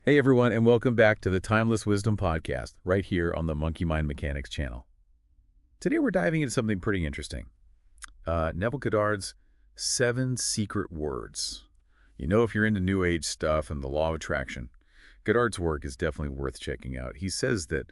Hey everyone, and welcome back to the Timeless Wisdom Podcast, right here on the Monkey Mind Mechanics channel. Today we're diving into something pretty interesting. Neville Goddard's 7 Secret Words. You know, if you're into New Age stuff and the law of attraction, Goddard's work is definitely worth checking out. He says that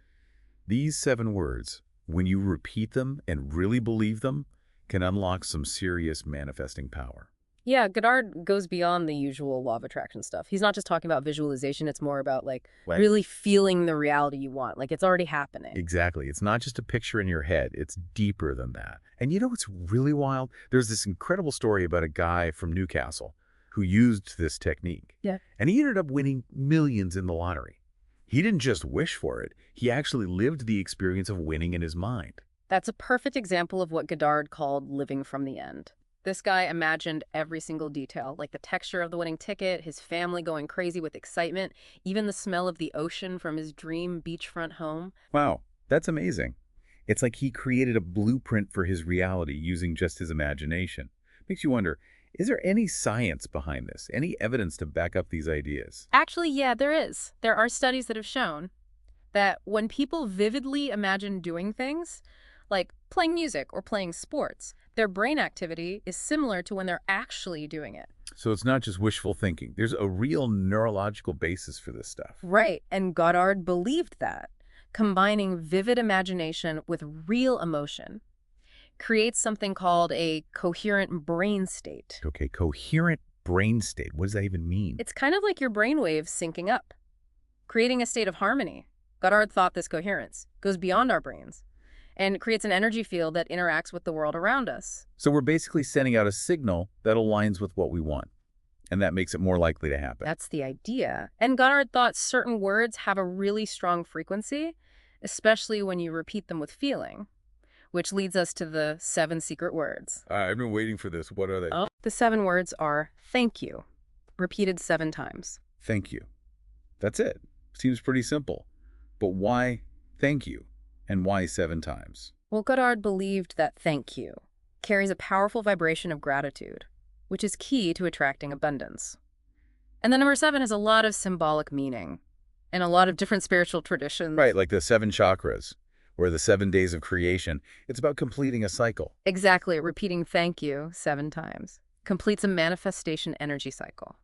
these 7 words, when you repeat them and really believe them, can unlock some serious manifesting power. Yeah, Goddard goes beyond the usual law of attraction stuff. He's not just talking about visualization. It's more about Right. really feeling the reality you want. Like it's already happening. Exactly. It's not just a picture in your head. It's deeper than that. And you know what's really wild? There's this incredible story about a guy from Newcastle who used this technique. Yeah. And he ended up winning millions in the lottery. He didn't just wish for it. He actually lived the experience of winning in his mind. That's a perfect example of what Goddard called living from the end. This guy imagined every single detail, like the texture of the winning ticket, his family going crazy with excitement, even the smell of the ocean from his dream beachfront home. Wow, that's amazing. It's like he created a blueprint for his reality using just his imagination. Makes you wonder, is there any science behind this? Any evidence to back up these ideas? Actually, yeah, there is. There are studies that have shown that when people vividly imagine doing things, like playing music or playing sports, their brain activity is similar to when they're actually doing it. So it's not just wishful thinking. There's a real neurological basis for this stuff. Right, and Goddard believed that. Combining vivid imagination with real emotion creates something called a coherent brain state. Okay, coherent brain state. What does that even mean? It's kind of like your brain waves syncing up, creating a state of harmony. Goddard thought this coherence goes beyond our brains and creates an energy field that interacts with the world around us. So we're basically sending out a signal that aligns with what we want, and that makes it more likely to happen. That's the idea. And Goddard thought certain words have a really strong frequency, especially when you repeat them with feeling, which leads us to the 7 secret words. I've been waiting for this. What are they? Oh. The 7 words are thank you, repeated 7 times. Thank you. That's it. Seems pretty simple. But why thank you? And why 7 times? Well, Goddard believed that thank you carries a powerful vibration of gratitude, which is key to attracting abundance. And the number 7 has a lot of symbolic meaning in a lot of different spiritual traditions. Right, like the 7 chakras, or the 7 days of creation. It's about completing a cycle. Exactly. Repeating thank you 7 times completes a manifestation energy cycle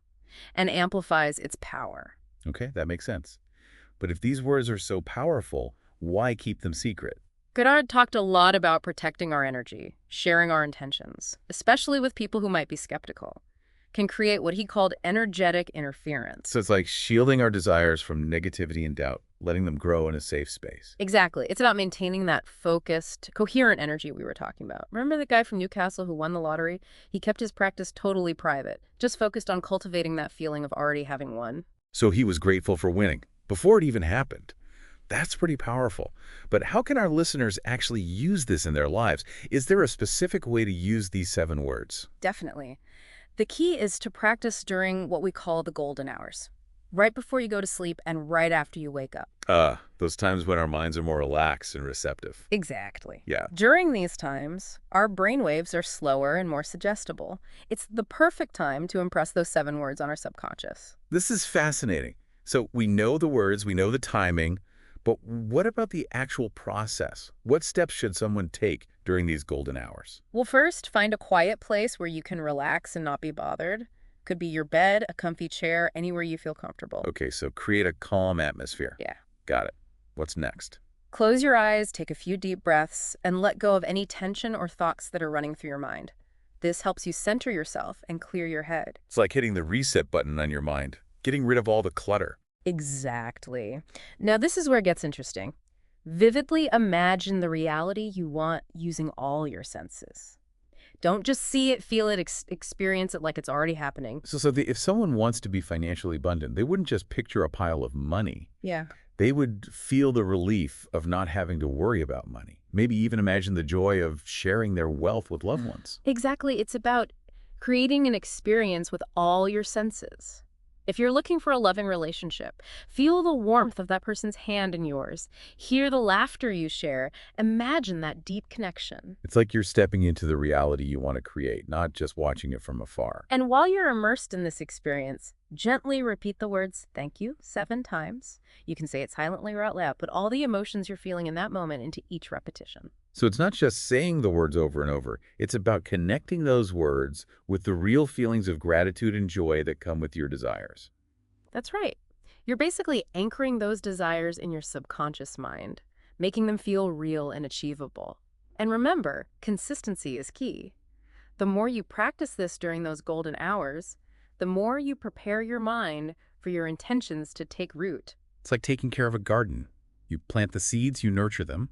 and amplifies its power. Okay, that makes sense. But if these words are so powerful, why keep them secret? Goddard talked a lot about protecting our energy, sharing our intentions, especially with people who might be skeptical, can create what he called energetic interference. So it's like shielding our desires from negativity and doubt, letting them grow in a safe space. Exactly. It's about maintaining that focused, coherent energy we were talking about. Remember the guy from Newcastle who won the lottery? He kept his practice totally private, just focused on cultivating that feeling of already having won. So he was grateful for winning before it even happened. That's pretty powerful. But how can our listeners actually use this in their lives? Is there a specific way to use these 7 words? Definitely. The key is to practice during what we call the golden hours, right before you go to sleep and right after you wake up. Those times when our minds are more relaxed and receptive. Exactly. Yeah. During these times, our brain waves are slower and more suggestible. It's the perfect time to impress those 7 words on our subconscious. This is fascinating. So we know the words, we know the timing, but what about the actual process? What steps should someone take during these golden hours? Well, first, find a quiet place where you can relax and not be bothered. Could be your bed, a comfy chair, anywhere you feel comfortable. Okay, so create a calm atmosphere. Yeah. Got it. What's next? Close your eyes, take a few deep breaths, and let go of any tension or thoughts that are running through your mind. This helps you center yourself and clear your head. It's like hitting the reset button on your mind, getting rid of all the clutter. Exactly. Now, this is where it gets interesting. Vividly imagine the reality you want using all your senses. Don't just see it, feel it, experience it like it's already happening. So if someone wants to be financially abundant, they wouldn't just picture a pile of money. Yeah. They would feel the relief of not having to worry about money. Maybe even imagine the joy of sharing their wealth with loved ones. Exactly. It's about creating an experience with all your senses. If you're looking for a loving relationship, feel the warmth of that person's hand in yours. Hear the laughter you share. Imagine that deep connection. It's like you're stepping into the reality you want to create, not just watching it from afar. And while you're immersed in this experience, gently repeat the words, thank you, 7 times. You can say it silently or out loud. Put all the emotions you're feeling in that moment into each repetition. So it's not just saying the words over and over. It's about connecting those words with the real feelings of gratitude and joy that come with your desires. That's right. You're basically anchoring those desires in your subconscious mind, making them feel real and achievable. And remember, consistency is key. The more you practice this during those golden hours, the more you prepare your mind for your intentions to take root. It's like taking care of a garden. You plant the seeds, you nurture them,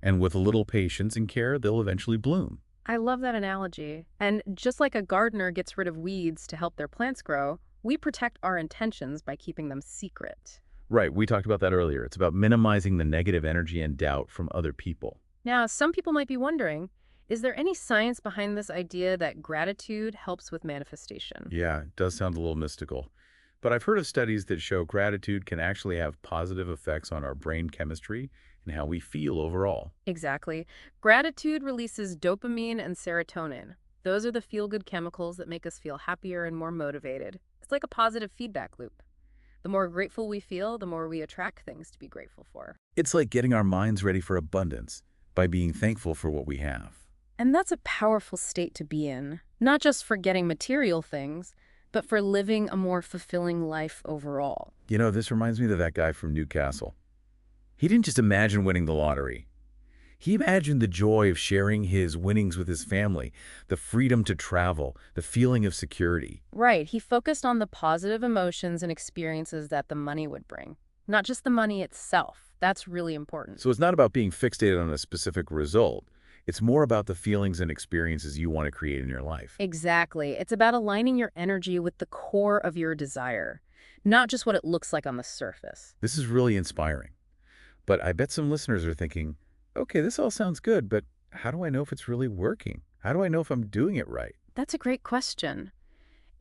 and with a little patience and care, they'll eventually bloom. I love that analogy. And just like a gardener gets rid of weeds to help their plants grow, we protect our intentions by keeping them secret. Right, we talked about that earlier. It's about minimizing the negative energy and doubt from other people. Now, some people might be wondering, is there any science behind this idea that gratitude helps with manifestation? Yeah, it does sound a little mystical. But I've heard of studies that show gratitude can actually have positive effects on our brain chemistry and how we feel overall. Exactly. Gratitude releases dopamine and serotonin. Those are the feel-good chemicals that make us feel happier and more motivated. It's like a positive feedback loop. The more grateful we feel, the more we attract things to be grateful for. It's like getting our minds ready for abundance by being thankful for what we have. And that's a powerful state to be in, not just for getting material things, but for living a more fulfilling life overall. You know, this reminds me of that guy from Newcastle. He didn't just imagine winning the lottery. He imagined the joy of sharing his winnings with his family, the freedom to travel, the feeling of security. Right, he focused on the positive emotions and experiences that the money would bring, not just the money itself. That's really important. So it's not about being fixated on a specific result. It's more about the feelings and experiences you want to create in your life. Exactly. It's about aligning your energy with the core of your desire, not just what it looks like on the surface. This is really inspiring. But I bet some listeners are thinking, okay, this all sounds good, but how do I know if it's really working? How do I know if I'm doing it right? That's a great question.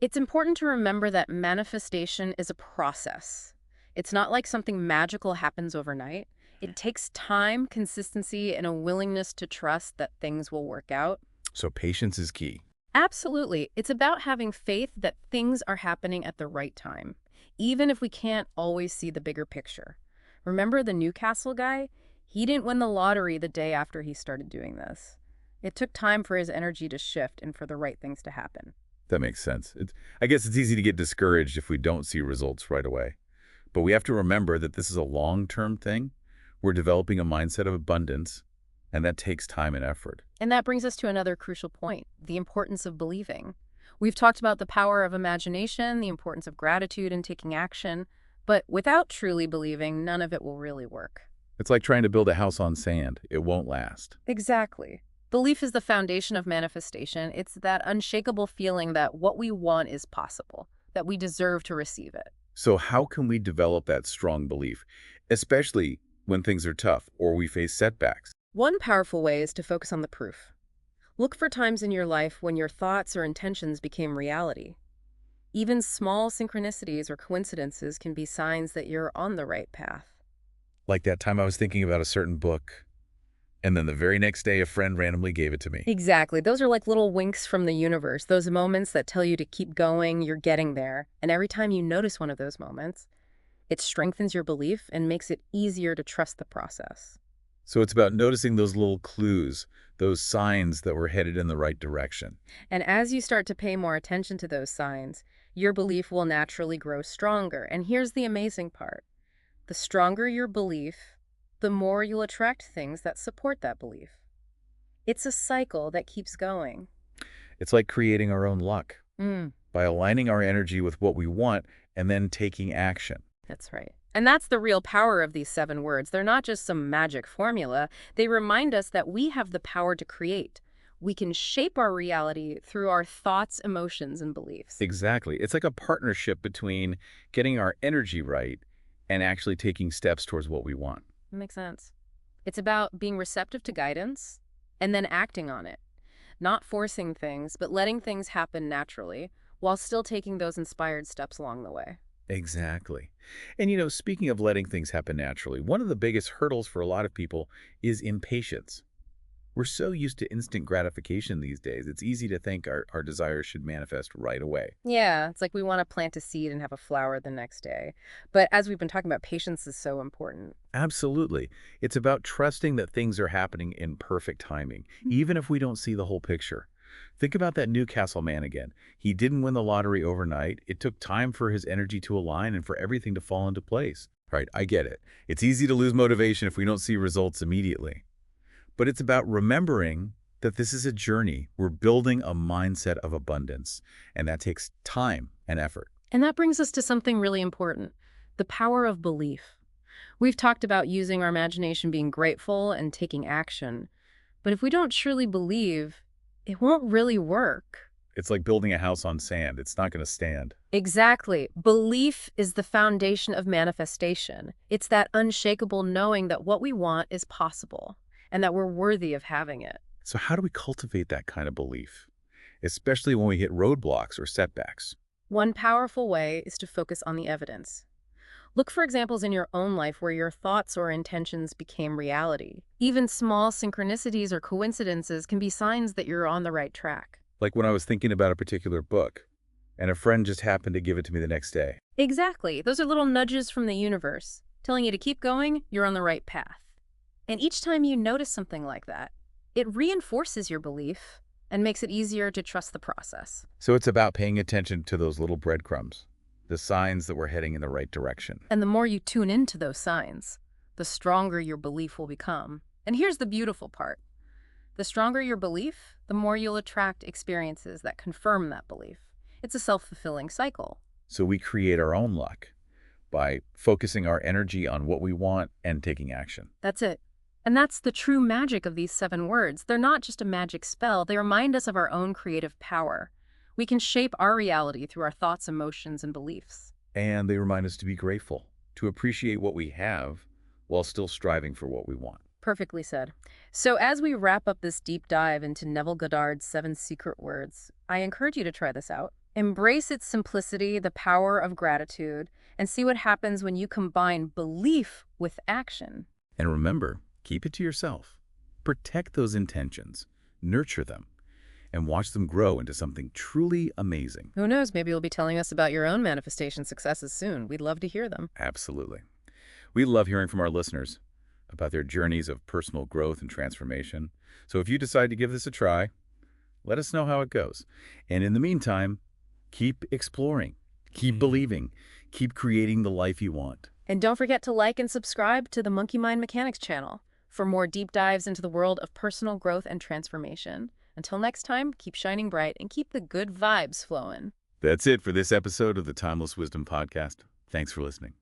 It's important to remember that manifestation is a process. It's not like something magical happens overnight. It takes time, consistency, and a willingness to trust that things will work out. So patience is key. Absolutely. It's about having faith that things are happening at the right time, even if we can't always see the bigger picture. Remember the Newcastle guy? He didn't win the lottery the day after he started doing this. It took time for his energy to shift and for the right things to happen. That makes sense. I guess it's easy to get discouraged if we don't see results right away. But we have to remember that this is a long-term thing. We're developing a mindset of abundance, and that takes time and effort. And that brings us to another crucial point, the importance of believing. We've talked about the power of imagination, the importance of gratitude and taking action, but without truly believing, none of it will really work. It's like trying to build a house on sand. It won't last. Exactly. Belief is the foundation of manifestation. It's that unshakable feeling that what we want is possible, that we deserve to receive it. So how can we develop that strong belief, especially when things are tough or we face setbacks? One powerful way is to focus on the proof. Look for times in your life when your thoughts or intentions became reality. Even small synchronicities or coincidences can be signs that you're on the right path. Like that time I was thinking about a certain book, and then the very next day a friend randomly gave it to me. Exactly. Those are like little winks from the universe, those moments that tell you to keep going, you're getting there. And every time you notice one of those moments, it strengthens your belief and makes it easier to trust the process. So it's about noticing those little clues, those signs that we're headed in the right direction. And as you start to pay more attention to those signs, your belief will naturally grow stronger. And here's the amazing part. The stronger your belief, the more you'll attract things that support that belief. It's a cycle that keeps going. It's like creating our own luck by aligning our energy with what we want and then taking action. That's right. And that's the real power of these 7 words. They're not just some magic formula. They remind us that we have the power to create. We can shape our reality through our thoughts, emotions, and beliefs. Exactly. It's like a partnership between getting our energy right and actually taking steps towards what we want. That makes sense. It's about being receptive to guidance and then acting on it. Not forcing things, but letting things happen naturally while still taking those inspired steps along the way. Exactly. And speaking of letting things happen naturally, one of the biggest hurdles for a lot of people is impatience. We're so used to instant gratification these days, it's easy to think our desires should manifest right away. Yeah, it's like we want to plant a seed and have a flower the next day. But as we've been talking about, patience is so important. Absolutely. It's about trusting that things are happening in perfect timing, even if we don't see the whole picture. Think about that Newcastle man again. He didn't win the lottery overnight. It took time for his energy to align and for everything to fall into place. Right, I get it. It's easy to lose motivation if we don't see results immediately. But it's about remembering that this is a journey. We're building a mindset of abundance, and that takes time and effort. And that brings us to something really important, the power of belief. We've talked about using our imagination, being grateful, and taking action. But if we don't truly believe, it won't really work. It's like building a house on sand. It's not going to stand. Exactly. Belief is the foundation of manifestation. It's that unshakable knowing that what we want is possible and that we're worthy of having it. So how do we cultivate that kind of belief, especially when we hit roadblocks or setbacks? One powerful way is to focus on the evidence. Look for examples in your own life where your thoughts or intentions became reality. Even small synchronicities or coincidences can be signs that you're on the right track. Like when I was thinking about a particular book, and a friend just happened to give it to me the next day. Exactly. Those are little nudges from the universe, telling you to keep going, you're on the right path. And each time you notice something like that, it reinforces your belief and makes it easier to trust the process. So it's about paying attention to those little breadcrumbs, the signs that we're heading in the right direction. And the more you tune into those signs, the stronger your belief will become. And here's the beautiful part. The stronger your belief, the more you'll attract experiences that confirm that belief. It's a self-fulfilling cycle. So we create our own luck by focusing our energy on what we want and taking action. That's it. And that's the true magic of these 7 words. They're not just a magic spell. They remind us of our own creative power. We can shape our reality through our thoughts, emotions, and beliefs. And they remind us to be grateful, to appreciate what we have while still striving for what we want. Perfectly said. So as we wrap up this deep dive into Neville Goddard's 7 secret words, I encourage you to try this out. Embrace its simplicity, the power of gratitude, and see what happens when you combine belief with action. And remember, keep it to yourself. Protect those intentions, nurture them, and watch them grow into something truly amazing. Who knows, maybe you'll be telling us about your own manifestation successes soon. We'd love to hear them. Absolutely. We love hearing from our listeners about their journeys of personal growth and transformation. So if you decide to give this a try, let us know how it goes. And in the meantime, keep exploring, keep believing, keep creating the life you want. And don't forget to like and subscribe to the Monkey Mind Mechanics channel for more deep dives into the world of personal growth and transformation. Until next time, keep shining bright and keep the good vibes flowing. That's it for this episode of the Timeless Wisdom Podcast. Thanks for listening.